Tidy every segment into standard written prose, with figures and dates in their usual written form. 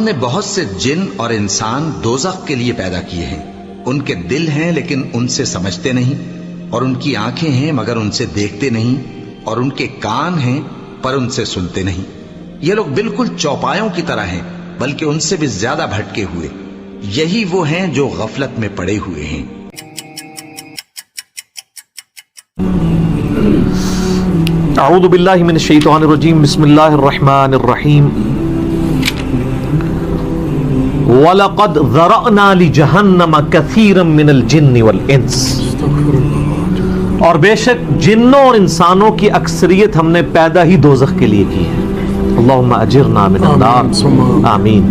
نے بہت سے جن اور انسان دوزخ کے لیے پیدا کیے ہیں، ان کے دل ہیں لیکن ان سے سمجھتے نہیں، اور ان کی آنکھیں ہیں مگر ان سے دیکھتے نہیں، اور ان کے کان ہیں پر ان سے سنتے نہیں۔ یہ لوگ بالکل چوپایوں کی طرح ہیں، بلکہ ان سے بھی زیادہ بھٹکے ہوئے۔ یہی وہ ہیں جو غفلت میں پڑے ہوئے ہیں۔ اعوذ باللہ من الشیطان الرجیم، بسم اللہ الرحمن الرحیم۔ وَلَقَدْ ذَرَأْنَا لِجَهَنَّمَ كَثِيرًا مِنَ الْجِنِّ وَالْإِنسِ، اور بے شک جنوں اور انسانوں کی اکثریت ہم نے پیدا ہی دوزخ کے لیے کی ہے۔ اللہم اجرنا من النار، آمین۔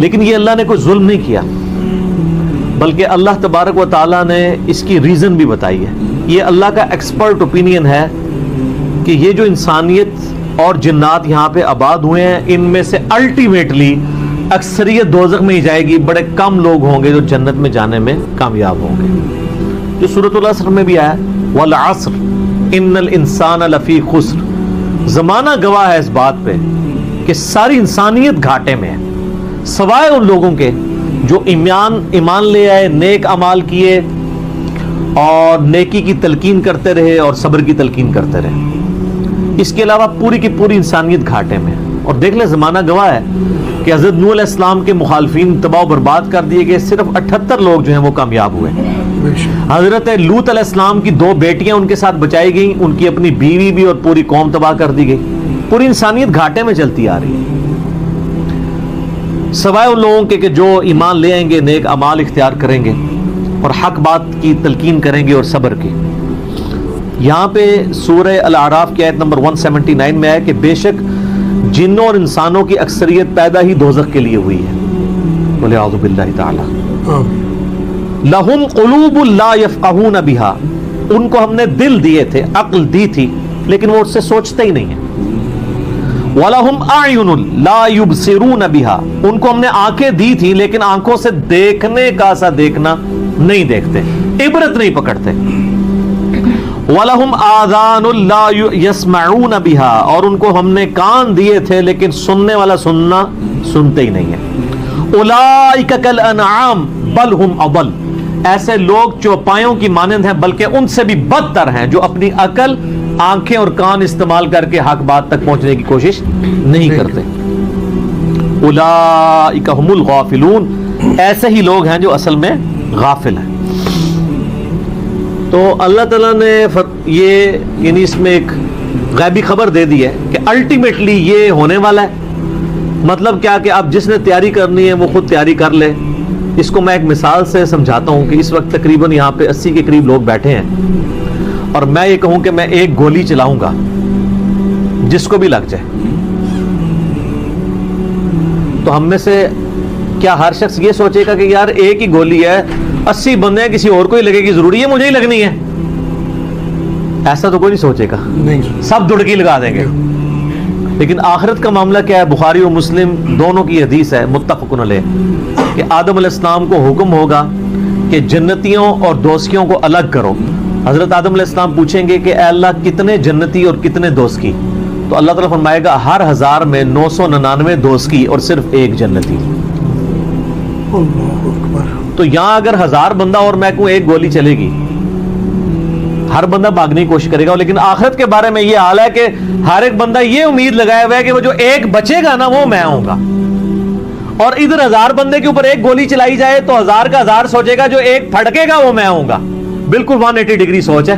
لیکن یہ اللہ نے کوئی ظلم نہیں کیا، بلکہ اللہ تبارک و تعالیٰ نے اس کی ریزن بھی بتائی ہے۔ یہ اللہ کا ایکسپرٹ اوپینین ہے کہ یہ جو انسانیت اور جنات یہاں پہ آباد ہوئے ہیں، ان میں سے الٹیمیٹلی اکثریت دوزخ میں ہی جائے گی۔ بڑے کم لوگ ہوں گے جو جنت میں جانے میں کامیاب ہوں گے، جو سورۃ العصر میں بھی آیا والعصر ان الانسان لفی خسر۔ زمانہ گواہ ہے اس بات پہ کہ ساری انسانیت گھاٹے میں ہے، سوائے ان لوگوں کے جو ایمان لے آئے، نیک اعمال کیے اور نیکی کی تلقین کرتے رہے اور صبر کی تلقین کرتے رہے۔ اس کے علاوہ پوری کی پوری انسانیت گھاٹے میں ہے۔ اور دیکھ لیں زمانہ گواہ ہے کہ حضرت نوح علیہ السلام کے مخالفین تباہ و برباد کر دیے گئے، صرف 78 لوگ جو ہیں وہ کامیاب ہوئے۔ حضرت لوط علیہ السلام کی 2 بیٹیاں ان کے ساتھ بچائی گئیں، ان کی اپنی بیوی بھی، اور پوری قوم تباہ کر دی گئی۔ پوری انسانیت گھاٹے میں چلتی آ رہی ہے، سوائے ان لوگوں کے کہ جو ایمان لے آئیں گے، نیک اعمال اختیار کریں گے اور حق بات کی تلقین کریں گے اور صبر کی۔ یہاں پہ سورہ الاعراف کی آیت نمبر 179 میں ہے کہ بے شک جنوں اور انسانوں کی اکثریت پیدا ہی دوزخ کے لیے ہوئی ہے۔ وَلِعَوْذُ بِاللَّهِ تَعَالَى لَهُمْ قُلُوبٌ لَا يَفْقَهُونَ بِهَا، ان کو ہم نے دل دیے تھے، عقل دی تھی، لیکن وہ اس سے سوچتے ہی نہیں ہیں۔ وَلَهُمْ أَعْيُنٌ لَا يُبْصِرُونَ بِهَا، ان کو ہم نے آنکھیں دی تھی لیکن آنکھوں سے دیکھنے کا سا دیکھنا نہیں دیکھتے، عبرت نہیں پکڑتے۔ وَلَهُمْ آذَانٌ لَا يَسْمَعُونَ بِهَا، اور ان کو ہم نے کان دیے تھے لیکن سننے والا سننا سنتے ہی نہیں ہیں۔ أُولَئِكَ كَالْأَنْعَامِ بَلْ هُمْ أَضَلُّ، ایسے لوگ چوپایوں کی مانند ہیں بلکہ ان سے بھی بدتر ہیں، جو اپنی عقل، آنکھیں اور کان استعمال کر کے حق بات تک پہنچنے کی کوشش نہیں کرتے۔ أُولَئِكَ هُمُ الْغَافِلُونَ، ایسے ہی لوگ ہیں جو اصل میں غافل ہیں۔ تو اللہ تعالیٰ نے یہ یعنی اس میں ایک غیبی خبر دے دی ہے کہ الٹیمیٹلی یہ ہونے والا ہے۔ مطلب کیا کہ اب جس نے تیاری کرنی ہے وہ خود تیاری کر لے۔ اس کو میں ایک مثال سے سمجھاتا ہوں کہ اس وقت تقریباً یہاں پہ 80 کے قریب لوگ بیٹھے ہیں، اور میں یہ کہوں کہ میں ایک گولی چلاؤں گا جس کو بھی لگ جائے، تو ہم میں سے کیا ہر شخص یہ سوچے گا کہ یار ایک ہی گولی ہے، 80 بندے ہیں، کسی اور کو ہی لگے گی، ضروری ہے مجھے ہی لگنی ہے؟ ایسا تو کوئی نہیں سوچے گا، سب دڑکی لگا دیں گے۔ لیکن آخرت کا معاملہ کیا ہے؟ بخاری و مسلم دونوں کی حدیث ہے متفق علیہ کہ آدم علیہ السلام کو حکم ہوگا کہ جنتیوں اور دوزخیوں کو الگ کرو۔ حضرت آدم علیہ السلام پوچھیں گے کہ اے اللہ کتنے جنتی اور کتنے دوزخی؟ تو اللہ تعالیٰ فرمائے گا ہر 1000 میں 999 دوزخی اور صرف 1 جنتی۔ تو یہاں اگر 1000 بندہ اور میں کہوں ایک گولی چلے گی، ہر بندہ بھاگنے کی کوشش کرے گا۔ لیکن آخرت کے بارے میں یہ حال ہے کہ ہر ایک بندہ یہ امید لگایا ہوا ہے کہ وہ جو ایک بچے گا نا وہ میں ہوں گا، اور ادھر 1000 بندے کے اوپر ایک گولی چلائی جائے تو 1000 کا 1000 سوچے گا جو ایک پھٹکے گا وہ میں ہوں گا۔ بالکل 180 ڈگری سوچ ہے۔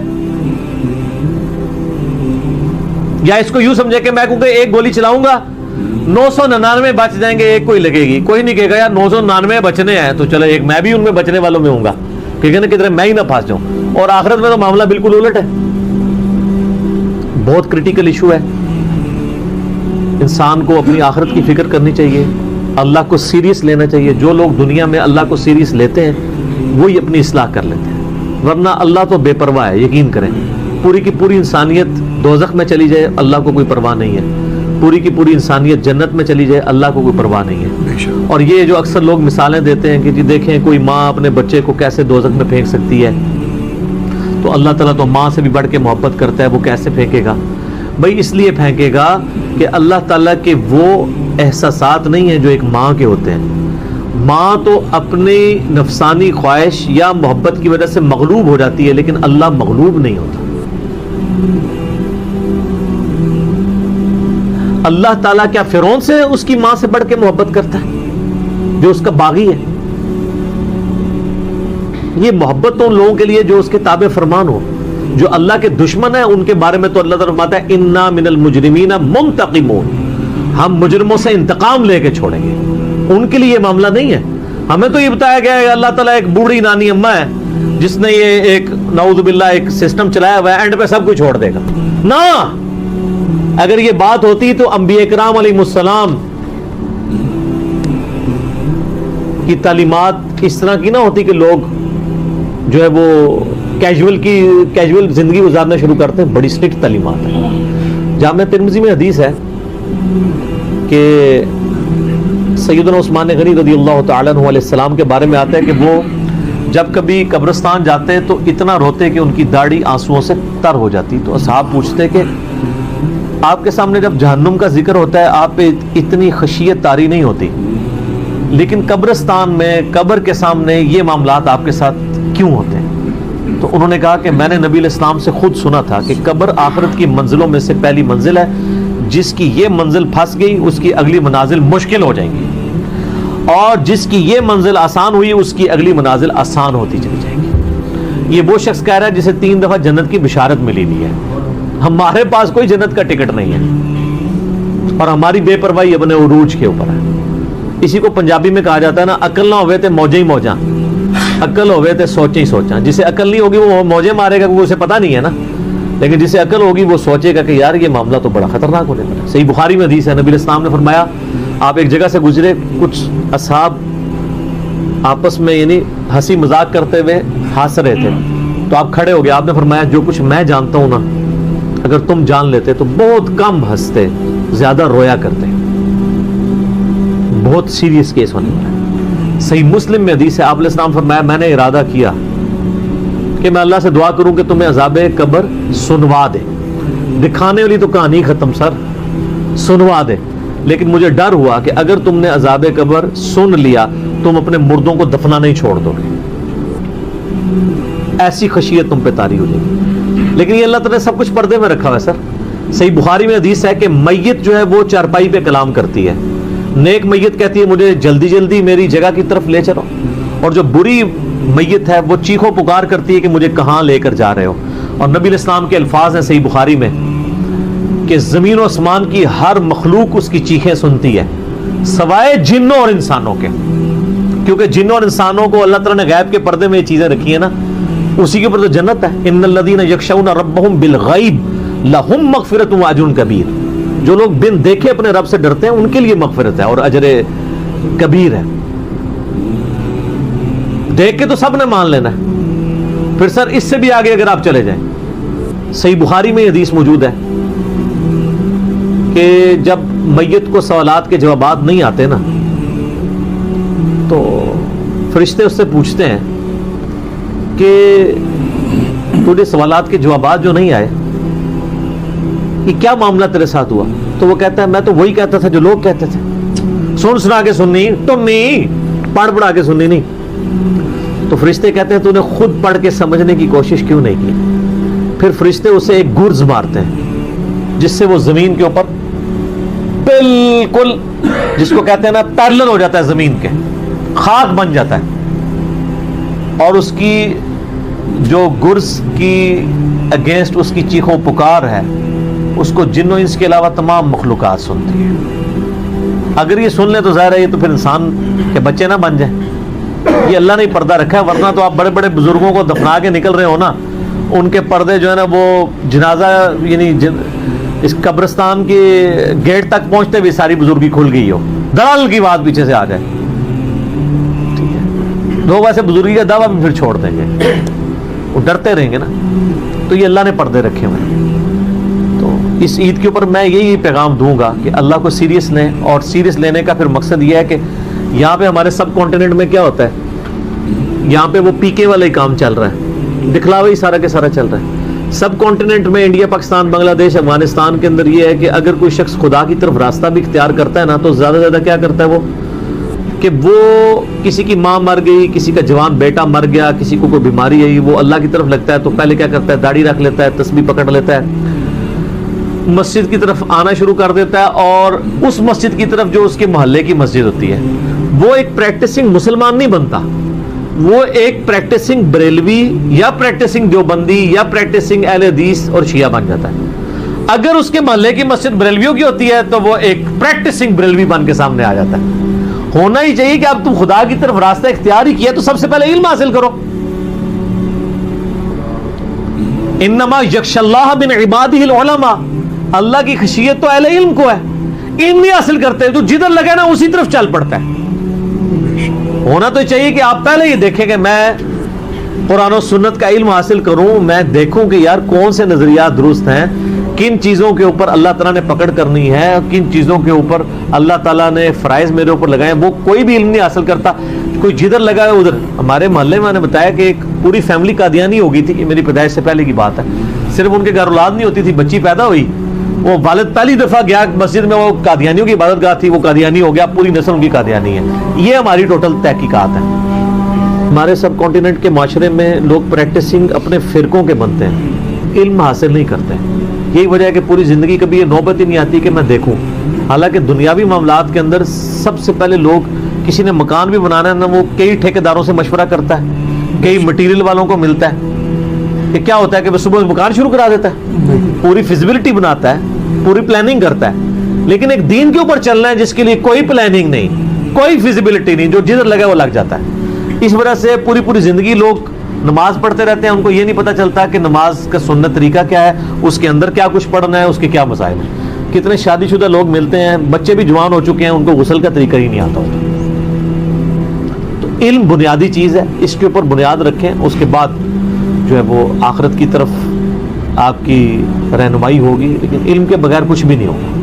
یا اس کو یوں سمجھے کہ میں کہوں کہ ایک گولی چلاؤں گا 999 بچ جائیں گے، ایک کوئی لگے گی، کوئی نہیں کہے گا یار 999 بچنے ہیں تو چلو ایک میں بھی ان میں بچنے والوں میں ہوں گا، کہے گا کدھر میں ہی نہ پھنس جاؤں۔ اور آخرت میں تو معاملہ بالکل الٹ ہے۔ بہت کریٹیکل ایشو ہے۔ انسان کو اپنی آخرت کی فکر کرنی چاہیے، اللہ کو سیریس لینا چاہیے۔ جو لوگ دنیا میں اللہ کو سیریس لیتے ہیں وہی اپنی اصلاح کر لیتے ہیں، ورنہ اللہ تو بے پرواہ ہے۔ یقین کریں پوری کی پوری انسانیت دوزخ میں چلی جائے اللہ کو کوئی پرواہ نہیں ہے، پوری کی پوری انسانیت جنت میں چلی جائے اللہ کو کوئی پرواہ نہیں ہے۔ اور یہ جو اکثر لوگ مثالیں دیتے ہیں کہ جی دیکھیں کوئی ماں اپنے بچے کو کیسے دوزخ میں پھینک سکتی ہے، تو اللہ تعالیٰ تو ماں سے بھی بڑھ کے محبت کرتا ہے، وہ کیسے پھینکے گا؟ بھائی اس لیے پھینکے گا کہ اللہ تعالیٰ کے وہ احساسات نہیں ہیں جو ایک ماں کے ہوتے ہیں. ماں تو اپنی نفسانی خواہش یا محبت کی وجہ سے مغلوب ہو جاتی ہے، لیکن اللہ مغلوب نہیں ہوتا. اللہ تعالیٰ کیا فرعون سے اس کی ماں سے بڑھ کے محبت کرتا ہے جو اس کا باغی ہے؟ یہ محبت تو ان لوگوں کے لیے جو اس کے تابع فرمان ہو. جو اللہ کے دشمن ہیں ان کے بارے میں تو اللہ تعالیٰ فرماتا ہے انا من المجرمین منتقمون، ہم مجرموں سے انتقام لے کے چھوڑیں گے. ان کے لیے یہ معاملہ نہیں ہے. ہمیں تو یہ بتایا گیا ہے اللہ تعالیٰ ایک بوڑھی نانی اماں ہے جس نے یہ ایک نعوذ باللہ ایک سسٹم چلایا ہوا ہے، اینڈ پہ سب کچھ چھوڑ دے گا. نہ، اگر یہ بات ہوتی تو انبیاء کرام علیہ السلام کی تعلیمات اس طرح کی نہ ہوتی کہ لوگ جو ہے وہ کیجول زندگی گزارنا شروع کرتے ہیں. بڑی سٹرکٹ تعلیمات ہے. جامع ترمذی میں حدیث ہے کہ سیدنا عثمان غنی رضی اللہ تعالیٰ عنہ علیہ السلام کے بارے میں آتا ہے کہ وہ جب کبھی قبرستان جاتے تو اتنا روتے کہ ان کی داڑھی آنسوؤں سے تر ہو جاتی. تو اصحاب پوچھتے کہ آپ کے سامنے جب جہنم کا ذکر ہوتا ہے آپ پہ اتنی خشیت طاری نہیں ہوتی، لیکن قبرستان میں قبر کے سامنے یہ معاملات آپ کے ساتھ کیوں ہوتے ہیں؟ تو انہوں نے کہا کہ میں نے نبی علیہ السلام سے خود سنا تھا کہ قبر آخرت کی منزلوں میں سے پہلی منزل ہے، جس کی یہ منزل پھنس گئی اس کی اگلی منازل مشکل ہو جائیں گی، اور جس کی یہ منزل آسان ہوئی اس کی اگلی منازل آسان ہوتی چلی جائیں گی. یہ وہ شخص کہہ رہا ہے جسے 3 دفعہ جنت کی بشارت ملی ہوئی ہے. ہمارے پاس کوئی جنت کا ٹکٹ نہیں ہے اور ہماری بے پرواہی اپنے عروج کے اوپر ہے. اسی کو پنجابی میں کہا جاتا ہے نا، عقل نہ ہوئے تے موجیں ہی موجاں، عقل ہوئے تے سوچیں ہی سوچاں. جسے عقل نہیں ہوگی وہ موجیں مارے گا، اسے پتہ نہیں ہے نا، لیکن جسے عقل ہوگی وہ سوچے گا کہ یار یہ معاملہ تو بڑا خطرناک ہونے والا ہے. صحیح بخاری میں حدیث ہے، نبی علیہ السلام نے فرمایا آپ ایک جگہ سے گزرے، کچھ اصحاب آپس میں یعنی ہنسی مذاق کرتے ہوئے ہنس رہے تھے، تو آپ کھڑے ہو گئے. آپ نے فرمایا جو کچھ میں جانتا ہوں نا اگر تم جان لیتے تو بہت کم ہنستے، زیادہ رویا کرتے. بہت سیریس کیس ہونے والا ہے. صحیح مسلم میں حدیث ہے، آپ علیہ السلام فرمایا میں نے ارادہ کیا کہ میں اللہ سے دعا کروں کہ تمہیں عذاب قبر سنوا دے. دکھانے والی تو کہانی ختم سر، سنوا دے. لیکن مجھے ڈر ہوا کہ اگر تم نے عذاب قبر سن لیا تم اپنے مردوں کو دفنا نہیں چھوڑ دو گے، ایسی خشیت تم پہ طاری ہو جائے گی. لیکن یہ اللہ تعالیٰ نے سب کچھ پردے میں رکھا ہوا ہے سر. صحیح بخاری میں حدیث ہے کہ میت جو ہے وہ چارپائی پہ کلام کرتی ہے. نیک میت کہتی ہے مجھے جلدی جلدی میری جگہ کی طرف لے چلو، اور جو بری میت ہے وہ چیخو پکار کرتی ہے کہ مجھے کہاں لے کر جا رہے ہو. اور نبی علیہ السلام کے الفاظ ہیں صحیح بخاری میں کہ زمین و آسمان کی ہر مخلوق اس کی چیخیں سنتی ہے سوائے جنوں اور انسانوں کے، کیونکہ جنوں اور انسانوں کو اللہ تعالیٰ نے غیب کے پردے میں یہ چیزیں رکھی ہیں نا، اسی کے اوپر تو جنت ہے. ان الذین یخشون ربهم بالغیب لہم مغفرۃ واجر کبیر. جو لوگ بن دیکھے اپنے رب سے ڈرتے ہیں ان کے لیے مغفرت ہے اور اجر کبیر ہے. دیکھ کے تو سب نے مان لینا ہے. پھر سر اس سے بھی آگے اگر آپ چلے جائیں، صحیح بخاری میں یہ حدیث موجود ہے کہ جب میت کو سوالات کے جوابات نہیں آتے نا تو فرشتے اس سے پوچھتے ہیں کہ تجھے سوالات کے جوابات جو نہیں آئے یہ کیا معاملہ تیرے ساتھ ہوا؟ تو وہ کہتا ہے میں تو وہی کہتا تھا جو لوگ کہتے تھے، سنا کے سننی ٹنی، پڑھا کے سننی نہیں. تو فرشتے کہتے ہیں تو نے خود پڑھ کے سمجھنے کی کوشش کیوں نہیں کی؟ پھر فرشتے اسے ایک گرز مارتے ہیں جس سے وہ زمین کے اوپر بالکل جس کو کہتے ہیں نا پیرلل ہو جاتا ہے، زمین کے خاک بن جاتا ہے. اور اس کی جو گرز کی اگینسٹ اس کی چیخوں پکار ہے اس کو جن و انس کے علاوہ تمام مخلوقات سنتی ہے. اگر یہ سن لیں تو ظاہر ہے یہ تو پھر انسان کے بچے نہ بن جائیں. یہ اللہ نے پردہ رکھا ہے، ورنہ تو آپ بڑے بڑے بزرگوں کو دفنا کے نکل رہے ہو نا، ان کے پردے جو ہے نا وہ جنازہ یعنی اس قبرستان کے گیٹ تک پہنچتے بھی ساری بزرگی کھل گئی ہو، دلال کی بات پیچھے سے آ جائے، ٹھیک ہے، لوگ ایسے بزرگی کا دعویٰ بھی پھر چھوڑ دیں گے، وہ ڈرتے رہیں گے نا. تو یہ اللہ نے پردے رکھے ہوئے ہیں. تو اس عید کے اوپر میں یہی پیغام دوں گا کہ اللہ کو سیریس لیں، اور سیریس لینے کا پھر مقصد یہ ہے کہ یہاں پہ ہمارے سب کانٹیننٹ میں کیا ہوتا ہے، یہاں پہ وہ پیکے والا ہی کام چل رہا ہے، دکھلاوا ہی سارا کے سارا چل رہا ہے. سب کانٹیننٹ میں انڈیا، پاکستان، بنگلہ دیش، افغانستان کے اندر یہ ہے کہ اگر کوئی شخص خدا کی طرف راستہ بھی اختیار کرتا ہے نا تو زیادہ سے زیادہ کیا کرتا ہے وہ کہ وہ کسی کی ماں مر گئی، کسی کا جوان بیٹا مر گیا، کسی کو کوئی بیماری آئی، وہ اللہ کی طرف لگتا ہے تو پہلے کیا کرتا ہے داڑھی رکھ لیتا ہے، تسبیح پکڑ لیتا ہے، مسجد کی طرف آنا شروع کر دیتا ہے، اور اس مسجد کی طرف جو اس کے محلے کی مسجد ہوتی ہے وہ ایک پریکٹسنگ مسلمان نہیں بنتا، وہ ایک پریکٹسنگ بریلوی یا پریکٹسنگ دیوبندی یا پریکٹسنگ اہل حدیث اور شیعہ بن جاتا ہے۔ اگر اس کے محلے کی مسجد بریلویوں کی ہوتی ہے تو وہ ایک پریکٹسنگ بریلوی بن کے سامنے آ جاتا ہے۔ ہونا ہی چاہیے کہ اب تم خدا کی طرف راستہ اختیار ہی کیا تو سب سے پہلے علم حاصل کرو۔ انما یخشی اللہ من عبادہ العلماء، اللہ کی خشیت تو اہل علم کو ہے، علم نہیں حاصل کرتے تو جدھر لگے نا اسی طرف چل پڑتا ہے۔ ہونا تو چاہیے کہ آپ پہلے یہ دیکھیں کہ میں قرآن و سنت کا علم حاصل کروں، میں دیکھوں کہ یار کون سے نظریات درست ہیں، کن چیزوں کے اوپر اللہ تعالیٰ نے پکڑ کرنی ہے، کن چیزوں کے اوپر اللہ تعالیٰ نے فرائض میرے اوپر لگائے ہیں۔ وہ کوئی بھی علم نہیں حاصل کرتا، کوئی جدھر لگا ہے ادھر۔ ہمارے محلے میں نے بتایا کہ ایک پوری فیملی قادیانی ہو گئی تھی، یہ میری پیدائش سے پہلے کی بات ہے، صرف ان کے گھر اولاد نہیں ہوتی تھی، بچی پیدا ہوئی، وہ والد پہلی دفعہ گیا مسجد میں، وہ قادیانیوں کی عبادت گاہ تھی، وہ قادیانی ہو گیا، پوری نسل ان کی قادیانی ہے۔ یہ ہماری ٹوٹل تحقیقات ہیں۔ ہمارے سب کانٹیننٹ کے معاشرے میں لوگ پریکٹسنگ اپنے فرقوں کے بنتے ہیں، علم حاصل نہیں کرتے ہیں۔ یہی وجہ ہے کہ پوری زندگی کبھی یہ نوبت ہی نہیں آتی کہ میں دیکھوں، حالانکہ دنیاوی معاملات کے اندر سب سے پہلے لوگ، کسی نے مکان بھی بنانا ہے نا وہ کئی ٹھیکیداروں سے مشورہ کرتا ہے، کئی مٹیریل والوں کو ملتا ہے، کہ کیا ہوتا ہے کہ وہ صبح مکان شروع کرا دیتا ہے، پوری فیزیبلٹی بناتا ہے، پوری پلاننگ کرتا ہے، لیکن ایک دین کے اوپر چلنا ہے جس کے لیے کوئی پلاننگ نہیں، کوئی فیزیبلٹی نہیں، جو جدھر لگے وہ لگ جاتا ہے۔ اس وجہ سے پوری زندگی لوگ نماز پڑھتے رہتے ہیں، ان کو یہ نہیں پتہ چلتا کہ نماز کا سنت طریقہ کیا ہے، اس کے اندر کیا کچھ پڑھنا ہے، اس کے کیا مسائل ہیں۔ کتنے شادی شدہ لوگ ملتے ہیں، بچے بھی جوان ہو چکے ہیں، ان کو غسل کا طریقہ ہی نہیں آتا ہوتا۔ تو علم بنیادی چیز ہے، اس کے اوپر بنیاد رکھیں، اس کے بعد جو ہے وہ آخرت کی طرف آپ کی رہنمائی ہوگی، لیکن علم کے بغیر کچھ بھی نہیں ہوگا۔